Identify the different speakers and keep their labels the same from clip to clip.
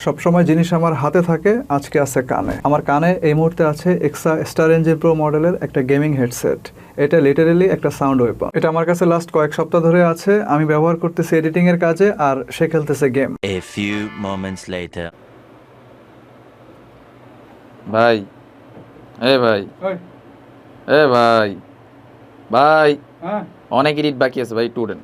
Speaker 1: সবসময় জিনিস আমার হাতে থাকে, আজকে আছে কানে। আমার কানে এই মুহূর্তে আছে EKSA StarEngine Pro মডেলের একটা গেমিং হেডসেট। এটা লিটারেলি একটা সাউন্ড ওয়েপন। এটা আমার কাছে লাস্ট কয়েক সপ্তাহ ধরে আছে। আমি ব্যবহার করতেছি এডিটিং এর কাজে, আর সে খেলতেছে game.
Speaker 2: A few moments later.
Speaker 3: ভাই ভাই ভাই ভাই
Speaker 1: হ্যাঁ,
Speaker 3: অনেক এডিট বাকি আছে ভাই, একটু উঠেন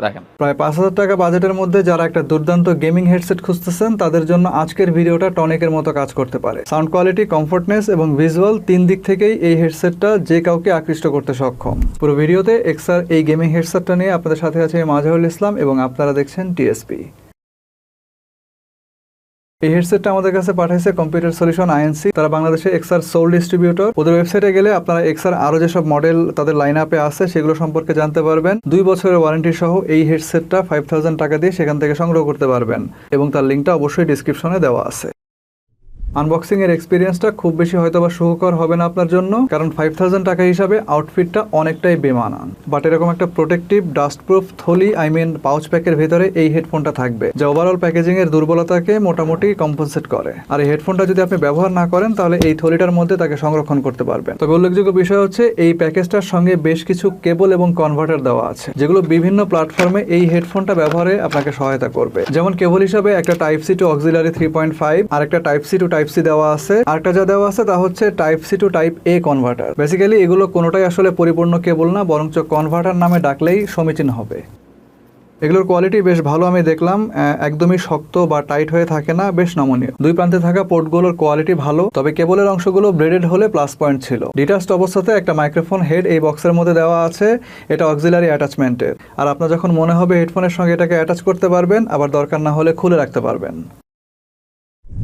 Speaker 3: রাখেন।
Speaker 1: প্রায় 5,000 টাকা বাজেটের মধ্যে যারা একটা দুর্দান্ত গেমিং হেডসেট খুঁজতেছেন তাদের জন্য আজকের ভিডিওটা টনিকের মতো কাজ করতে পারে। সাউন্ড কোয়ালিটি, কমফোর্টনেস এবং ভিজুয়াল তিন দিক থেকেই এই হেডসেটটা যে কাউকে আকৃষ্ট করতে সক্ষম। পুরো ভিডিওতে EKSAর এই গেমিং হেডসেটটা নিয়ে আপনাদের সাথে আছে মাঝারুল ইসলাম এবং আপনারা দেখছেন TSP। এই হেডসেটটা আমাদের কাছে পাঠাইছে কম্পিউটার সলিউশন INC। তারা বাংলাদেশে EKSAর সোল ডিস্ট্রিবিউটর। ওদের ওয়েবসাইটে গেলে আপনারা EKSAর আরো যেসব মডেল তাদের লাইন আপে আছে সেগুলো সম্পর্কে জানতে পারবেন। 2 বছরের ওয়ারেন্টি সহ এই হেডসেটটা 5,000 টাকা দিয়ে সেখান থেকে সংগ্রহ করতে পারবেন এবং তার লিঙ্কটা অবশ্যই ডিসক্রিপশনে দেওয়া আছে। আনবক্সিং এর এক্সপিরিয়েন্সটা খুব বেশি হয়তোবা সুখকর হবে না আপনার জন্য, কারণ 5,000 টাকা হিসাবে আউটফিটটা অনেকটাই বেমানান। বাট এরকম একটা প্রোটেক্টিভ ডাস্টপ্রুফ থলি পাউচ প্যাকের ভেতরে এই হেডফোনটা থাকবে, যা ওভারঅল প্যাকেজিং এর দুর্বলতাকে মোটামুটি কম্পেনসেট করে। আর এই হেডফোনটা যদি আপনি ব্যবহার না করেন তাহলে এই থলিটার মধ্যে তাকে সংরক্ষণ করতে পারবেন। তবে উল্লেখযোগ্য বিষয় হচ্ছে এই প্যাকেজটার সঙ্গে বেশ কিছু কেবল এবং কনভার্টার দেওয়া আছে, যেগুলো বিভিন্ন প্ল্যাটফর্মে এই হেডফোনটা ব্যবহারে আপনাকে সহায়তা করবে। যেমন কেবল হিসাবে একটা টাইপ সি টু অক্সিলারি 3.5 আর একটা type C to type C দেওয়া আছে। আরেকটা যা দেওয়া আছে তা হচ্ছে type C to type A converter. Basically এগুলো কোনোটাই আসলে পরিপূর্ণ কেবল না, বরঞ্চ কনভার্টার নামে ডাকলেই সমীচীন হবে। এগুলোর কোয়ালিটি বেশ ভালো আমি দেখলাম, একদমই শক্ত বা টাইট হয়ে থাকে না, বেশ নমনীয়। দুই প্রান্তে থাকা পোর্টগুলোর কোয়ালিটি ভালো, তবে কেবলের অংশগুলো ব্রেডেড হলে প্লাস পয়েন্ট ছিল। ডিটাচড অবস্থাতে একটা মাইক্রোফোন হেড এই বক্সের মধ্যে দেওয়া আছে, এটা অক্সিলারি অ্যাটাচমেন্টের। আর আপনার যখন মনে হবে হেডফোনের সঙ্গে এটাকে অ্যাটাচ করতে পারবেন, আবার দরকার না হলে খুলে রাখতে পারবেন।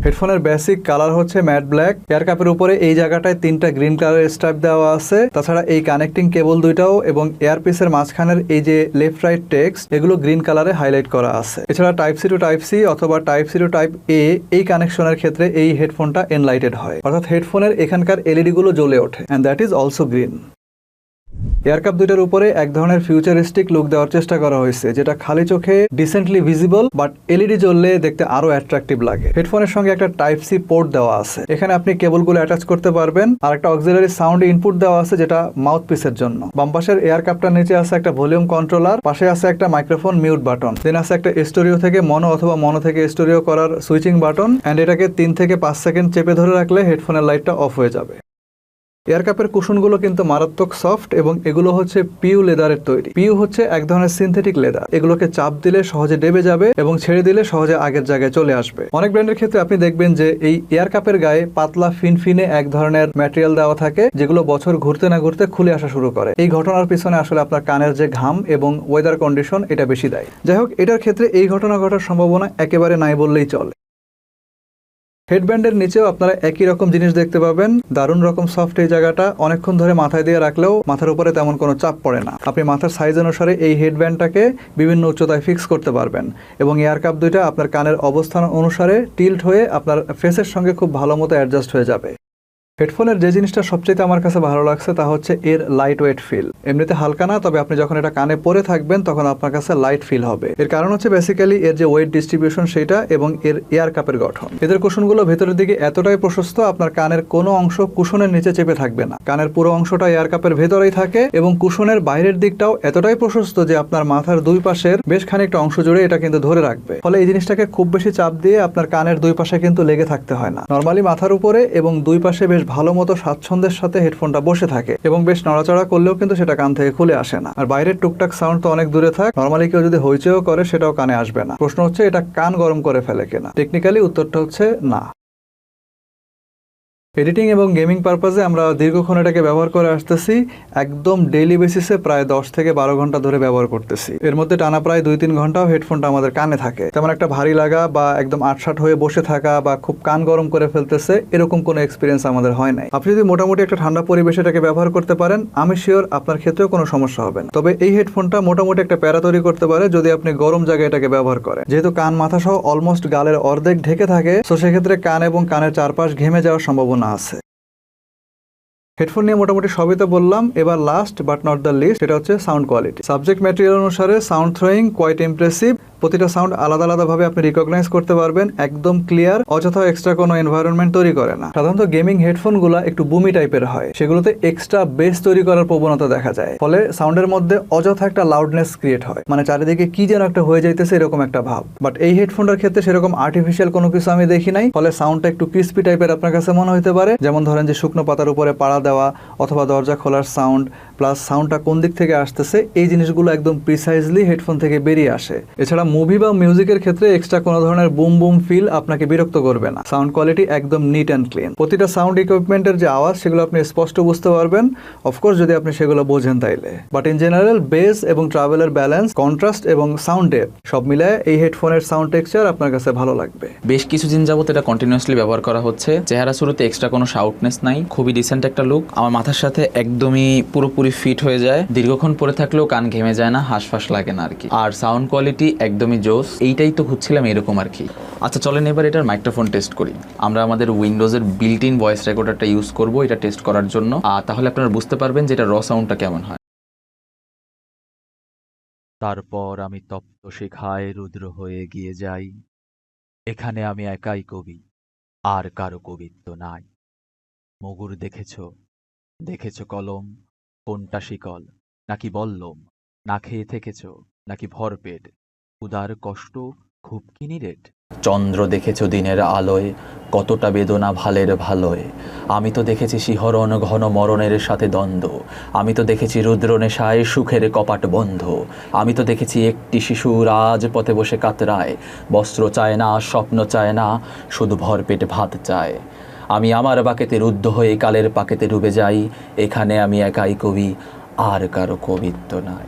Speaker 1: হেডফোনের বেসিক কালার হচ্ছে ম্যাট ব্ল্যাক। এয়ার কাপের উপরে এই জায়গাটায় 3টা গ্রিন কালারের স্ট্রাইপ দেওয়া আছে। তাছাড়া এই কানেক্টিং কেবল দুইটাও এবং এয়ারপিসের মাঝখানের এই যে লেফট রাইট টেক্সট, এগুলো গ্রিন কালারে হাইলাইট করা আছে। এছাড়া type C to type C অথবা type C to type A এই কানেকশনের ক্ষেত্রে এই হেডফোনটা এনলাইটেড হয়, অর্থাৎ হেডফোনের এখানকার এলইডি গুলো জ্বলে ওঠে, and that is also green. Ear cup দুইটার উপরে এক ধরনের ফিউচারিস্টিক লুক দেওয়ার চেষ্টা করা হয়েছে, যেটা খালি চোখে ডিসেন্টলি ভিজিবল, বাট এলইডি জ্বললে দেখতে আরো অ্যাট্রাকটিভ লাগে। হেডফোনের সঙ্গে একটা টাইপ সি পোর্ট দেওয়া আছে, এখানে আপনি কেবলগুলো অ্যাটাচ করতে পারবেন। আর একটা অক্সিলারি সাউন্ড ইনপুট দেওয়া আছে, যেটা মাউথ পিসের জন্য। বাম পাশের এয়ার কাপটার নিচে আছে একটা ভলিউম কন্ট্রোলার, পাশে আছে একটা মাইক্রোফোন মিউট বাটন, দেন আছে একটা স্টোরিও থেকে মনো অথবা মনো থেকে স্টোরিও করার সুইচিং বাটন, এন্ড এটাকে 3 থেকে 5 সেকেন্ড চেপে ধরে রাখলে হেডফোনের লাইটটা অফ হয়ে যাবে। এয়ার কাপের কুশনগুলো কিন্তু মারাত্মক সফট এবং এগুলো হচ্ছে পিউ লেদারের তৈরি। পিউ হচ্ছে এক ধরনের সিনথেটিক লেদার। এগুলোকে চাপ দিলে সহজে ডেবে যাবে এবং ছেড়ে দিলে সহজে আগের জায়গায় চলে আসবে। অনেক ব্র্যান্ডের ক্ষেত্রে আপনি দেখবেন যে এই এয়ার কাপের গায়ে পাতলা ফিনফিনে এক ধরনের ম্যাটেরিয়াল দেওয়া থাকে, যেগুলো বছর ঘুরতে না ঘুরতে খুলে আসা শুরু করে। এই ঘটনার পিছনে আসলে আপনার কানের যে ঘাম এবং ওয়েদার কন্ডিশন এটা বেশি দায়ী। যাই হোক, এটার ক্ষেত্রে এই ঘটনা ঘটার সম্ভাবনা একেবারে নাই বললেই চলে। হেডব্যান্ডের নিচেও আপনারা একই রকম জিনিস দেখতে পাবেন। দারুণ রকম সফট এই জায়গাটা, অনেকক্ষণ ধরে মাথায় দিয়ে রাখলেও মাথার উপরে তেমন কোনো চাপ পড়ে না। আপনি মাথার সাইজ অনুসারে এই হেডব্যান্ডটাকে বিভিন্ন উচ্চতায় ফিক্স করতে পারবেন এবং এয়ার কাপ দুইটা আপনার কানের অবস্থান অনুসারে টিল্ট হয়ে আপনার ফেসের সঙ্গে খুব ভালো মতো অ্যাডজাস্ট হয়ে যাবে। হেডফোনের যে জিনিসটা সবচেয়ে আমার কাছে ভালো লাগছে তা হচ্ছে এর লাইট ওয়েট ফিল। এমনিতে হালকা না, তবে আপনি যখন এটা কানে পরে থাকবেন তখন আপনার কাছে লাইট ফিল হবে। এর কারণ হচ্ছে বেসিক্যালি এর যে ওয়েট ডিস্ট্রিবিউশন সেটা এবং এর এয়ার কাপের গঠন। এদের কুশনগুলো ভেতরের দিকে এতটাই প্রশস্ত, আপনার কানের কোনো অংশ কুশনের নিচে চেপে থাকবে না। কানের পুরো অংশটা এয়ার কাপের ভেতরেই থাকে এবং কুশনের বাইরের দিকটাও এতটাই প্রশস্ত যে আপনার মাথার দুই পাশের বেশ খানিকটা অংশ জুড়ে এটা কিন্তু ধরে রাখবে। ফলে এই জিনিসটাকে খুব বেশি চাপ দিয়ে আপনার কানের দুই পাশে কিন্তু লেগে থাকতে হয় না। নর্মালি মাথার উপরে এবং দুই পাশে বেশ ভালো মতো স্বাচ্ছন্দ্যের সাথে হেডফোনটা বসে থাকে এবং বেশ নড়াচড়া করলেও কিন্তু সেটা কান থেকে খুলে আসে না। আর বাইরের টুকটাক সাউন্ড তো অনেক দূরে থাক, নর্মালি কেউ যদি হইচইও করে সেটাও কানে আসবে না। প্রশ্ন হচ্ছে এটা কান গরম করে ফেলে কিনা? টেকনিক্যালি উত্তরটা হচ্ছে না। এডিটিং এবং গেমিং পারপাসে আমরা দীর্ঘক্ষণ এটাকে ব্যবহার করে আসতেছি, একদম ডেইলি বেসিসে প্রায় 10 থেকে 12 ঘন্টা ধরে ব্যবহার করতেছি। এর মধ্যে টানা প্রায় 2-3 ঘন্টাও হেডফোনটা আমাদের কানে থাকে। তেমন একটা ভারী লাগা বা একদম আটসাট হয়ে বসে থাকা বা খুব কান গরম করে ফেলতেছে এরকম কোনো এক্সপিরিয়েন্স আমাদের হয় নাই। আপনি যদি মোটামুটি একটা ঠান্ডা পরিবেশে এটাকে ব্যবহার করতে পারেন, আমি শিওর আপনার ক্ষেত্রেও কোনো সমস্যা হবে না। তবে এই হেডফোনটা মোটামুটি একটা প্যারা তৈরি করতে পারে যদি আপনি গরম জায়গায় এটাকে ব্যবহার করেন। যেহেতু কান মাথা সহ অলমোস্ট গালের অর্ধেক ঢেকে থাকে, তো সেক্ষেত্রে কান এবং কানের চারপাশ ঘেমে যাওয়ার সম্ভাবনা আছে। হেডফোন নিয়ে মোটামুটি সবই তো বললাম, এবার last but not the least, এটা হচ্ছে সাউন্ড কোয়ালিটি। সাবজেক্ট ম্যাটেরিয়াল অনুসারে সাউন্ড থ্রোয়িং কোয়াইট ইমপ্রেসিভ, প্রতিটা সাউন্ড আলাদা আলাদাভাবে আপনি রিকগনাইজ করতে পারবেন, একদম ক্লিয়ার, অযথা এক্সট্রা কোনো এনভায়রনমেন্ট তৈরি করে না। সাধারণত গেমিং হেডফোনগুলো একটু বুমি টাইপের হয়, সেগুলোতে এক্সট্রা বেস তৈরি করার প্রবণতা দেখা যায়, ফলে সাউন্ডের মধ্যে অযথা একটা লাউডনেস ক্রিয়েট হয়, মানে চারিদিকে কি যেন একটা হয়ে যাইতেছে এরকম একটা ভাব। বাট এই হেডফোনটার ক্ষেত্রে সেরকম আর্টিফিশিয়াল কোনো কিছু আমি দেখি নাই, ফলে সাউন্ডটা একটু ক্রিস্পি টাইপের আপনার কাছে মনে হতে পারে। যেমন ধরেন যে শুকনো পাতার উপরে পাড়া দেওয়া অথবা দরজা খোলার সাউন্ড, প্লাস সাউন্ডটা কোন দিক থেকে আসতেছে, এই জিনিসগুলো একদম প্রিসাইজলি হেডফোন থেকে বেরিয়ে আসে। এছাড়া মুভি বা মিউজিকের ক্ষেত্রে এক্সট্রা কোনো ধরনের বুম বুম ফিল আপনাকে বিরক্ত করবে না। সাউন্ড কোয়ালিটি একদম নিট অ্যান্ড ক্লিন। প্রতিটা সাউন্ড ইকুইপমেন্টের যে আওয়াজ সেগুলো আপনি স্পষ্ট বুঝতে পারবেন, অফকোর্স যদি আপনি সেগুলো বোঝেন তাইলে। বাট ইন জেনারেল বেস এবং ট্রাভেলের ব্যালেন্স, কন্ট্রাস্ট এবং সাউন্ড ডেপথ সব মিলায় এই হেডফোনের সাউন্ড টেক্সচার আপনার কাছে ভালো লাগবে।
Speaker 3: বেশ কিছুদিন যাবত এটা কন্টিনিউয়াসলি ব্যবহার করা হচ্ছে। চেহারা শুরুতে এক্সট্রা কোনো শাউটনেস নাই, খুবই ডিসেন্ট একটা লুক। আমার মাথার সাথে একদমই পুরোপুরি ফিট হয়ে যায়, দীর্ঘক্ষণ পরে থাকলেও কান ঘেমে যায় না, হাঁসফাঁস লাগে না আর কি। আর সাউন্ড কোয়ালিটি একদমই জোস, এইটাই তো খুঁজছিলাম এরকম আর কি। আচ্ছা চলেন এবার এটার মাইক্রোফোন টেস্ট করি। আমরা আমাদের উইন্ডোজের বিল্ট ইন ভয়েস রেকর্ডারটা ইউজ করব এটা টেস্ট করার জন্য, আর তাহলে আপনারা বুঝতে পারবেন যে এটা র সাউন্ডটা কেমন হয়।
Speaker 4: তারপর আমি তপ্ত শিখায় রুদ্র হয়ে গিয়ে যাই। এখানে আমি একাই কবি, আর কারো কবিত্ব নাই। মুগুর দেখেছ কলম, কোনটা শিকল নাকি বল্লম? না খেয়ে থেকেছ নাকি ভরপেট? উদার কষ্ট খুব কি নিরেট? চন্দ্র দেখেছ দিনের আলোয়, কতটা বেদনা ভালের ভালোয়। আমি তো দেখেছি শিহরণ ঘন মরণের সাথে দ্বন্দ্ব। আমি তো দেখেছি রুদ্র নেশায় সুখের কপাট বন্ধ। আমি তো দেখেছি একটি শিশু রাজপথে বসে কাতরায়, বস্ত্র চায় না, স্বপ্ন চায় না, শুধু ভরপেট ভাত চায়। আমি আমার বাকেতে রুদ্ধ হয়ে কালের পাকেতে ডুবে যাই। এখানে আমি একাই কবি, আর কারো কবিত্ব নাই।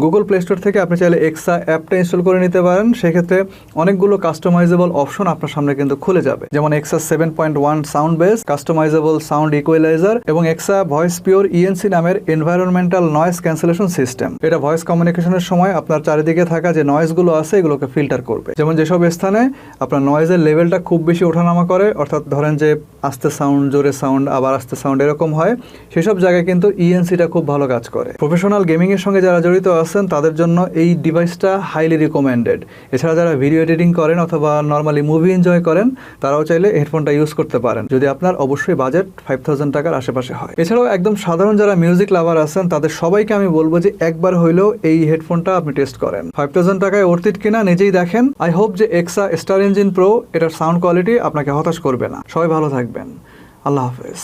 Speaker 1: গুগল প্লে স্টোর থেকে আপনি চাইলে এক্সা অ্যাপটা ইনস্টল করে নিতে পারেন। সেক্ষেত্রে অনেকগুলো কাস্টমাইজেবল অপশন আপনার সামনে কিন্তু খুলে যাবে, যেমন EKSA 7.1 sound bass, customizable sound equalizer এবং এক্সা ভয়েস পিওর ইএনসি নামের এনভায়রনমেন্টাল নয়েজ ক্যান্সেলেশন সিস্টেম। এটা ভয়েস কমিউনিকেশনের সময় আপনার চারিদিকে থাকা যে নয়েজগুলো আছে এগুলোকে ফিল্টার করবে। যেমন যেসব স্থানে আপনার নয়েজের লেভেলটা খুব বেশি ওঠানামা করে, অর্থাৎ ধরেন যে আস্তে সাউন্ড, জোরে সাউন্ড, আবার আস্তে সাউন্ড এরকম হয়, সেসব জায়গায় কিন্তু ইএনসিটা খুব ভালো কাজ করে। প্রফেশনাল গেমিংয়ের সঙ্গে যারা জড়িত আছেন তাদের জন্য এই ডিভাইসটা হাইলি রিকমেন্ডেড। এছাড়া যারা ভিডিও এডিটিং করেন অথবা নর্মালি মুভি এনজয় করেন তারাও চাইলে হেডফোনটা ইউজ করতে পারেন, যদি আপনার অবশ্যই বাজেট 5000 টাকার আশেপাশে হয়। এছাড়াও একদম সাধারণ যারা মিউজিক লাভার আছেন তাদের সবাইকে আমি বলবো যে একবার হইলেও এই হেডফোনটা আপনি টেস্ট করেন। 5000 টাকায় অর্থিত কিনা নিজেই দেখেন। আই হোপ যে এক্সা স্টার ইঞ্জিন প্রো এটার সাউন্ড কোয়ালিটি আপনাকে হতাশ করবে না। সবাই ভালো থাকবেন, আল্লাহ হাফেজ।